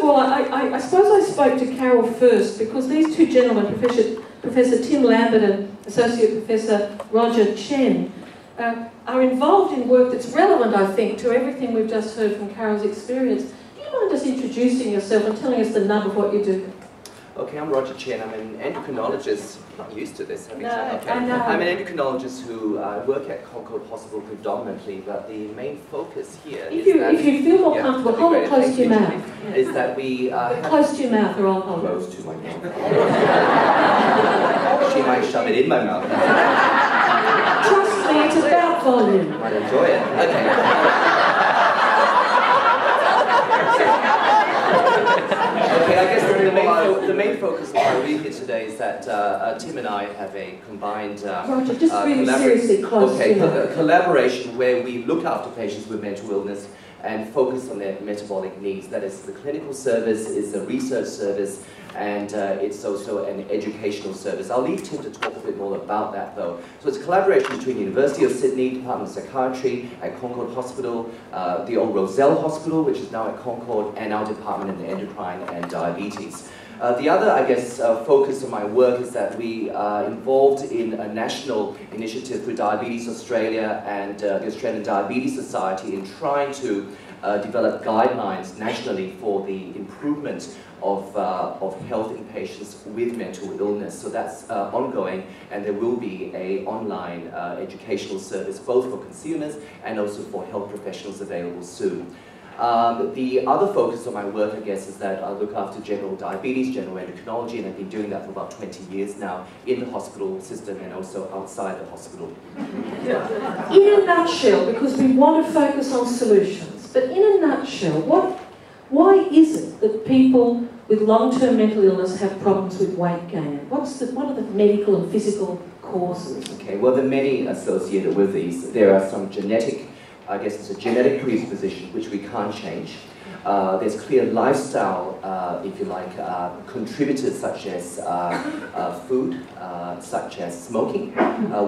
all, I suppose I spoke to Carol first because these two gentlemen, Professor Tim Lambert and Associate Professor Roger Chen, are involved in work that's relevant, I think, to everything we've just heard from Carol's experience. Do you mind just introducing yourself and telling us the nub of what you do? Okay, I'm Roger Chen. I'm an endocrinologist. I'm not used to this. Okay. I know. I'm an endocrinologist who work at Concord Hospital predominantly, but the main focus here if you feel more comfortable, hold it close to your mouth. Is that we close to your mouth, or I'll hold it. Close to my mouth. She might shove it in my mouth. Trust me, it's about volume. I might enjoy it. Okay. Okay, I guess the main focus of my read here today is that Tim and I have a combined Roger, just really seriously close to collaboration where we look after patients with mental illness and focus on their metabolic needs. That is the clinical service, it's a research service, and it's also an educational service. I'll leave Tim to talk a bit more about that though. So it's a collaboration between the University of Sydney, Department of Psychiatry, at Concord Hospital, the old Roselle Hospital, which is now at Concord, and our department in the endocrine and diabetes. The other, I guess, focus of my work is that we are involved in a national initiative through Diabetes Australia and the Australian Diabetes Society in trying to develop guidelines nationally for the improvement of health in patients with mental illness. So that's ongoing, and there will be an online educational service both for consumers and also for health professionals available soon. The other focus of my work, I guess, is that I look after general diabetes, general endocrinology, and I've been doing that for about 20 years now in the hospital system and also outside the hospital. In a nutshell, because we want to focus on solutions, but in a nutshell, why is it that people with long-term mental illness have problems with weight gain? What are the medical and physical causes? Okay, well, there are many associated with these. There are some genetic, I guess it's a genetic predisposition which we can't change. There's clear lifestyle, if you like, contributors such as food, such as smoking.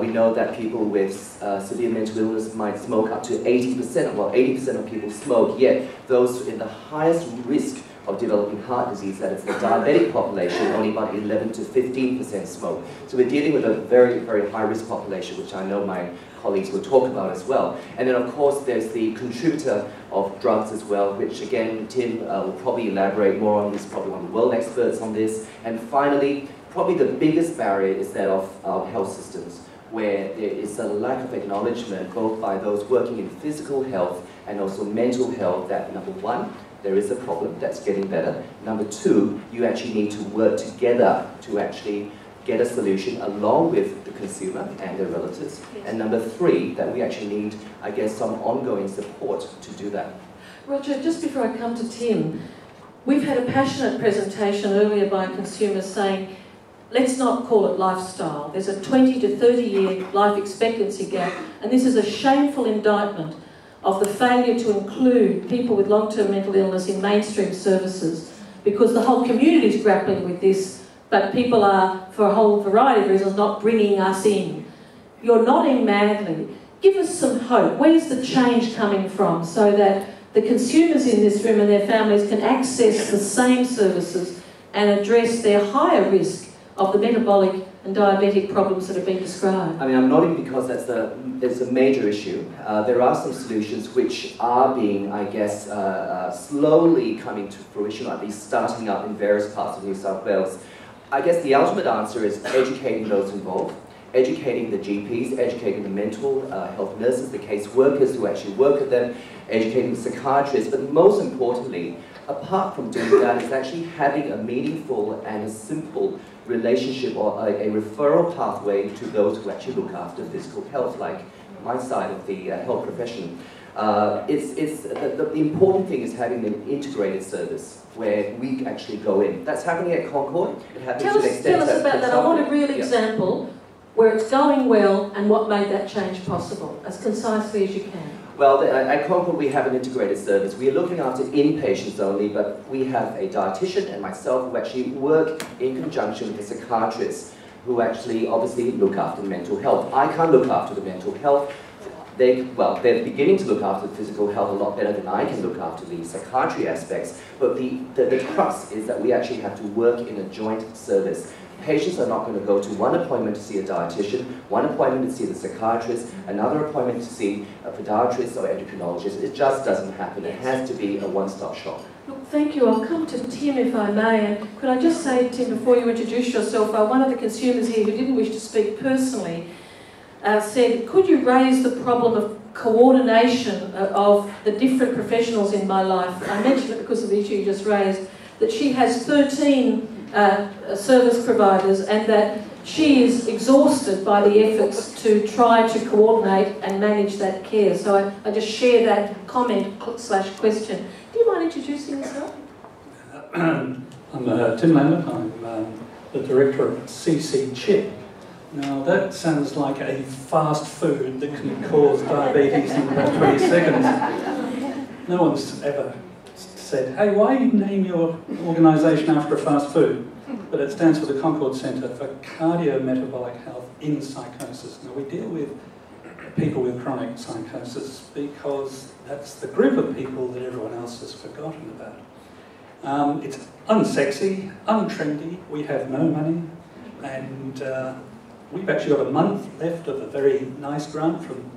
We know that people with severe mental illness might smoke up to 80%, well 80% of people smoke, yet those in the highest risk of developing heart disease, that is the diabetic population, only about 11 to 15% smoke. So we're dealing with a very, very high risk population, which I know my colleagues will talk about as well. And then of course there's the contributor of drugs as well, which again Tim will probably elaborate more on. He's probably one of the world experts on this. And finally, probably the biggest barrier is that of our health systems, where there is a lack of acknowledgement both by those working in physical health and also mental health that, number one, there is a problem that's getting better. Number two, you actually need to work together to actually get a solution along with the consumer and their relatives. Yes. And number three, that we actually need, I guess, some ongoing support to do that. Roger, just before I come to Tim, we've had a passionate presentation earlier by consumers saying, let's not call it lifestyle. There's a 20 to 30 year life expectancy gap, and this is a shameful indictment of the failure to include people with long-term mental illness in mainstream services, because the whole community is grappling with this, but people are, for a whole variety of reasons, not bringing us in. You're nodding madly. Give us some hope. Where's the change coming from so that the consumers in this room and their families can access the same services and address their higher risk of the metabolic and diabetic problems that have been described? I mean, I'm nodding because it's a major issue. There are some solutions which are being, I guess, slowly coming to fruition, or at least starting up in various parts of New South Wales. I guess the ultimate answer is educating those involved, educating the GPs, educating the mental health nurses, the case workers who actually work with them, educating the psychiatrists, but most importantly, apart from doing that, is actually having a meaningful and a simple relationship or a referral pathway to those who actually look after physical health, like my side of the health profession. The important thing is having an integrated service where we actually go in. That's happening at Concord. It happens tell us about that. I want a real example where it's going well and what made that change possible, as concisely as you can. Well, at Concord we have an integrated service. We are looking after inpatients only, but we have a dietitian and myself who actually work in conjunction with the psychiatrists who actually obviously look after mental health. I can't look after the mental health. they're beginning to look after physical health a lot better than I can look after the psychiatry aspects, but the crux is that we actually have to work in a joint service. Patients are not going to go to one appointment to see a dietitian, one appointment to see the psychiatrist, another appointment to see a podiatrist or endocrinologist. It just doesn't happen. It has to be a one-stop shop. Look, thank you. I'll come to Tim if I may. And could I just say, Tim, before you introduce yourself, one of the consumers here who didn't wish to speak personally said, could you raise the problem of coordination of the different professionals in my life? I mentioned it because of the issue you just raised, that she has 13 service providers and that she is exhausted by the efforts to try to coordinate and manage that care. So I just share that comment/question. Do you mind introducing yourself? I'm Tim Lambert. I'm the director of ccCHIP. Now that sounds like a fast food that can cause diabetes in about 20 seconds. No one's ever said, hey, why you name your organisation after a fast food? But it stands for the Concord Centre for Cardiometabolic Health in Psychosis. Now we deal with people with chronic psychosis because that's the group of people that everyone else has forgotten about. It's unsexy, untrendy, we have no money, and we've actually got a month left of a very nice grant from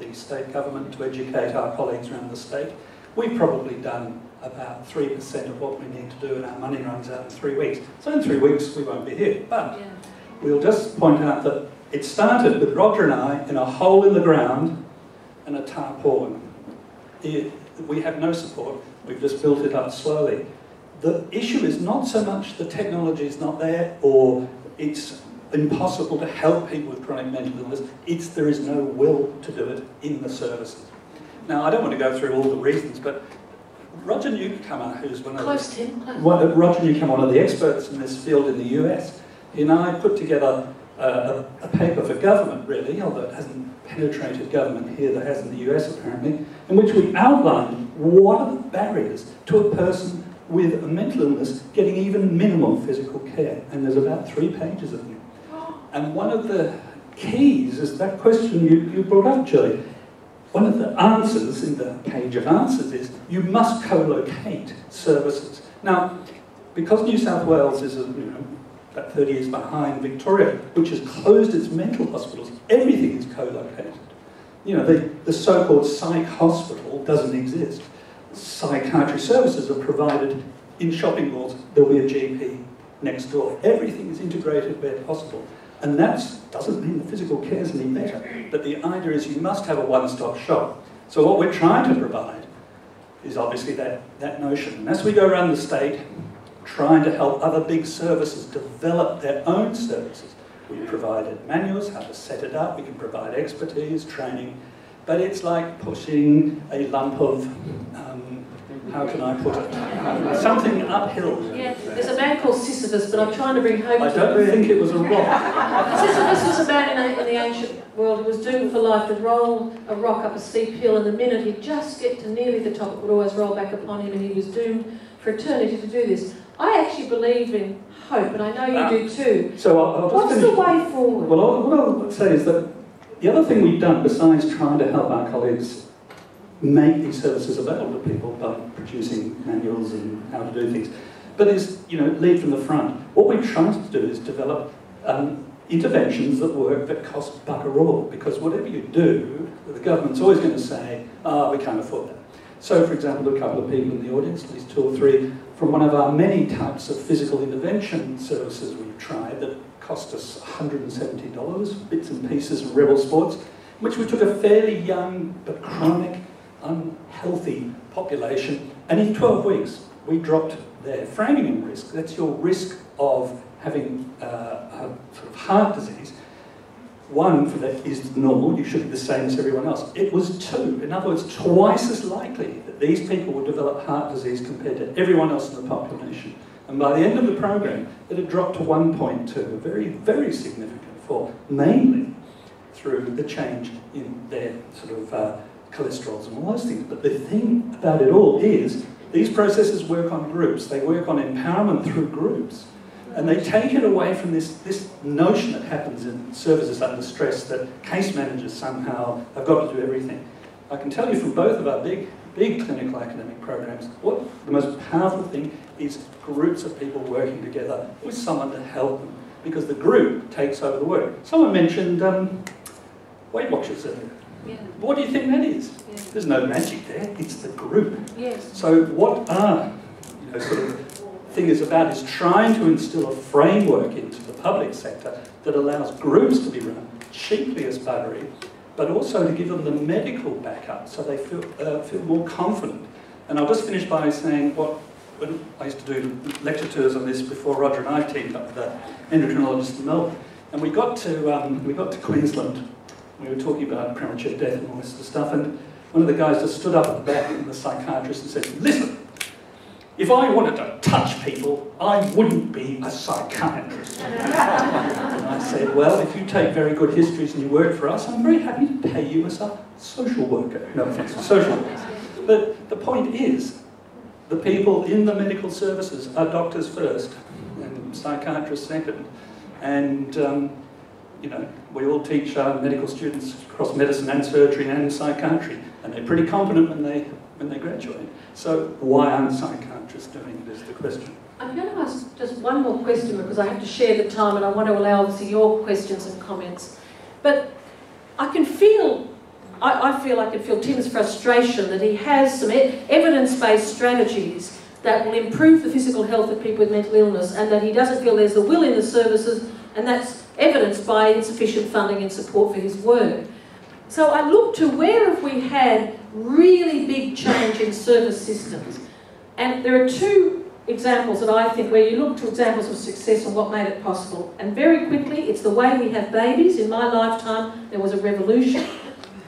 the state government to educate our colleagues around the state. We've probably done about 3% of what we need to do, and our money runs out in 3 weeks. So in 3 weeks we won't be here, but we'll just point out that it started with Roger and I in a hole in the ground and a tarpaulin. We have no support, we've just built it up slowly. The issue is not so much the technology is not there or it's impossible to help people with chronic mental illness, it's there is no will to do it in the services. Now, I don't want to go through all the reasons, but Roger Newcomer, who's one of the experts in this field in the US, he and I put together a paper for government, really, although it hasn't penetrated government here, that has in the US apparently, in which we outlined what are the barriers to a person with a mental illness getting even minimal physical care. And there's about 3 pages of them. And one of the keys is that question you brought up, Julie. One of the answers in the page of answers is you must co-locate services. Now, because New South Wales is about 30 years behind Victoria, which has closed its mental hospitals, everything is co-located. You know, the so-called psych hospital doesn't exist. Psychiatry services are provided in shopping malls. There'll be a GP next door. Everything is integrated where possible. And that doesn't mean the physical care is any better, but the idea is you must have a one-stop shop. So what we're trying to provide is obviously that notion. And as we go around the state, trying to help other big services develop their own services, we provided manuals, how to set it up, we can provide expertise, training, but it's like pushing a lump of, how can I put it, something uphill. Yeah, there's a man called Sisyphus, but I'm trying to bring hope to I don't think it was a rock. Sisyphus was a man in the ancient world who was doomed for life to roll a rock up a steep hill, and the minute he'd just get to nearly the top, it would always roll back upon him, and he was doomed for eternity to do this. I actually believe in hope, and I know you do too. So I'll just What's finish. the way forward? Well, what I'll say is that the other thing we've done, besides trying to help our colleagues make these services available to people by producing manuals and how to do things, but is, lead from the front. What we're trying to do is develop interventions that work that cost bugger all, because whatever you do, the government's always going to say, we can't afford that. So, for example, a couple of people in the audience, at least 2 or 3, from one of our many types of physical intervention services we've tried that cost us $170, bits and pieces of Rebel Sports, in which we took a fairly young but chronic, unhealthy population, and in 12 weeks we dropped their framing risk. That's your risk of having a sort of heart disease. 1 for that is normal, you should be the same as everyone else. It was 2, in other words, twice as likely that these people would develop heart disease compared to everyone else in the population. And by the end of the program, it had dropped to 1.2, a very, very significant fall, mainly through the change in their sort of cholesterols and all those things. But the thing about it all is, these processes work on groups. They work on empowerment through groups. And they take it away from this notion that happens in services under stress that case managers somehow have got to do everything. I can tell you from both of our big clinical academic programs, what the most powerful thing is groups of people working together with someone to help them, because the group takes over the work. Someone mentioned Weight Watchers earlier. Yeah. What do you think that is? Yeah. There's no magic there, it's the group. Yes. So what our sort of thing is about is trying to instill a framework into the public sector that allows groups to be run cheaply as buttery, but also to give them the medical backup so they feel more confident. And I'll just finish by saying when I used to do lecture tours on this before Roger and I teamed up with the endocrinologist in Melbourne, and we got to Queensland. We were talking about premature death and all this sort of stuff, and one of the guys just stood up at the back, and the psychiatrist, and said, "Listen, if I wanted to touch people, I wouldn't be a psychiatrist." And I said, "Well, if you take very good histories and you work for us, I'm very happy to pay you as a social worker." No offence to social workers. But the point is, the people in the medical services are doctors first and psychiatrists second. And, we all teach medical students across medicine and surgery and psychiatry, and they're pretty competent when they graduate. So why aren't psychiatrists doing it is the question. I'm going to ask just one more question because I have to share the time and I want to allow obviously your questions and comments. But I can feel, I can feel Tim's frustration that he has some evidence-based strategies that will improve the physical health of people with mental illness, and that he doesn't feel there's the will in the services, and that's evidenced by insufficient funding and support for his work. So I look to where have we had really big change in service systems. And there are two examples that I think where you look to examples of success and what made it possible. And very quickly, it's the way we have babies. In my lifetime, there was a revolution.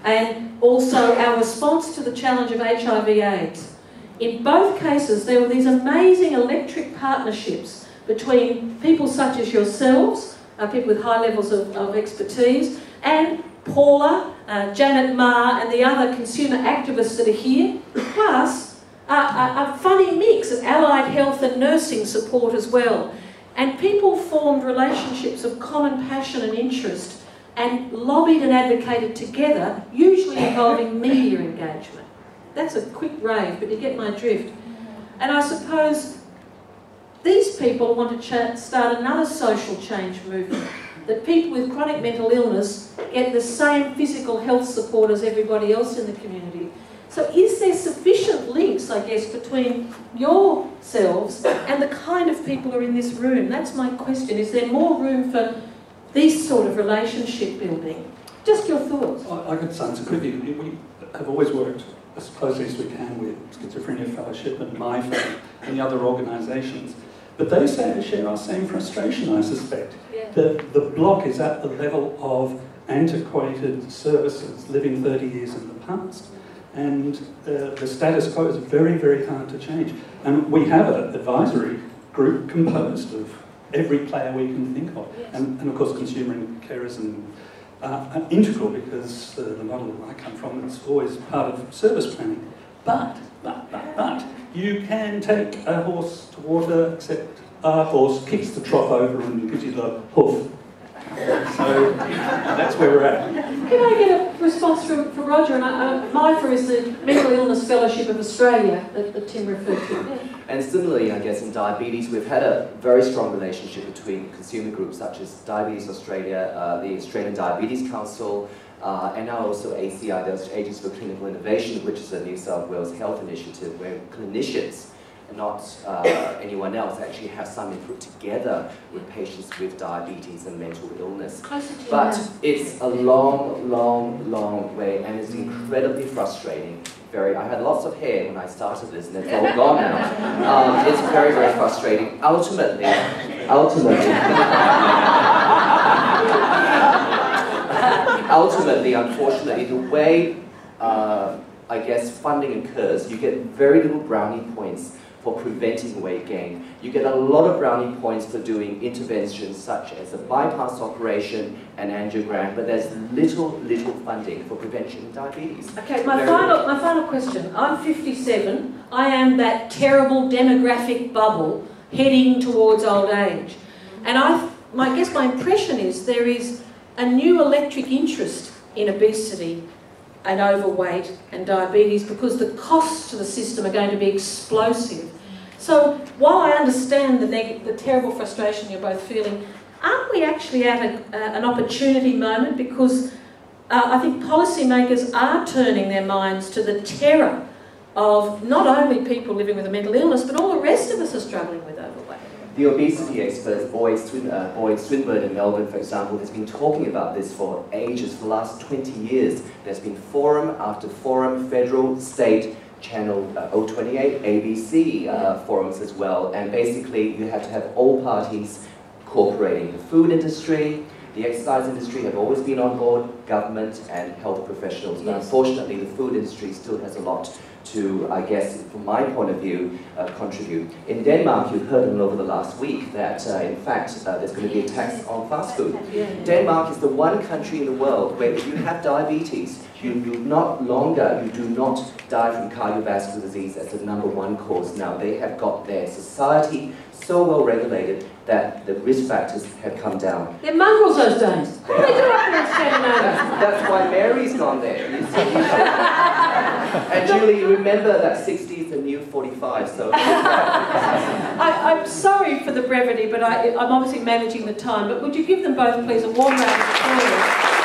And also our response to the challenge of HIV/AIDS. In both cases, there were these amazing electric partnerships between people such as yourselves, people with high levels of expertise, and Paula, Janet Ma, and the other consumer activists that are here, plus a funny mix of allied health and nursing support as well. And people formed relationships of common passion and interest and lobbied and advocated together, usually involving media engagement. That's a quick rave, but you get my drift. And I suppose these people want to start another social change movement, that people with chronic mental illness get the same physical health support as everybody else in the community. So is there sufficient links, I guess, between yourselves and the kind of people who are in this room? That's my question. Is there more room for this sort of relationship building? Just your thoughts. I could say it's quickly. We have always worked as closely as we can with Schizophrenia Fellowship and MyFellowship and the other organisations. But they share our same frustration, I suspect. Yeah. The block is at the level of antiquated services living 30 years in the past. And the status quo is very, very hard to change. And we have an advisory group composed of every player we can think of. Yes. And of course, consumer and carers are integral, because the model I come from is always part of service planning. But you can take a horse to water, except our horse kicks the trough over and gives you the hoof. So that's where we're at. Can I get a response from Roger? And MIFA is the Mental Illness Fellowship of Australia that Tim referred to. And similarly, I guess, in diabetes, we've had a very strong relationship between consumer groups such as Diabetes Australia, the Australian Diabetes Council, and now also ACI, the Agency for Clinical Innovation, which is a New South Wales health initiative where clinicians, and not anyone else, actually have some input together with patients with diabetes and mental illness. But it's a long, long, long way, and it's incredibly frustrating. I had lots of hair when I started this, and it's all gone now. It's very, very frustrating. Ultimately, unfortunately, the way, I guess, funding occurs, you get very little brownie points for preventing weight gain. You get a lot of brownie points for doing interventions such as a bypass operation and angiogram, but there's little funding for prevention of diabetes. Okay, my final question. I'm 57. I am that terrible demographic bubble heading towards old age. And I guess my impression is there is a new electric interest in obesity and overweight and diabetes because the costs to the system are going to be explosive. So while I understand the terrible frustration you're both feeling, aren't we actually at an opportunity moment? Because I think policymakers are turning their minds to the terror of not only people living with a mental illness, but all the rest of us are struggling with overweight. The obesity experts, Boyd Swinburne in Melbourne, for example, has been talking about this for ages, for the last 20 years. There's been forum after forum, federal, state, Channel 028, ABC forums as well. And basically, you have to have all parties cooperating. The food industry, the exercise industry have always been on board, government and health professionals. But unfortunately, the food industry still has a lot to, I guess, from my point of view, contribute. In Denmark, you've heard over the last week that, in fact, there's going to be a tax on fast food. Denmark is the one country in the world where if you have diabetes, you do not die from cardiovascular disease as the #1 cause now. They have got their society so well regulated that the risk factors have come down. They're mongrels those days. What do they do up there in Scandinavia? That's why Mary's gone there. You see. And Julie, remember that 60 is the new 45, so... I'm sorry for the brevity, but I'm obviously managing the time, but would you give them both, please, a warm round of applause?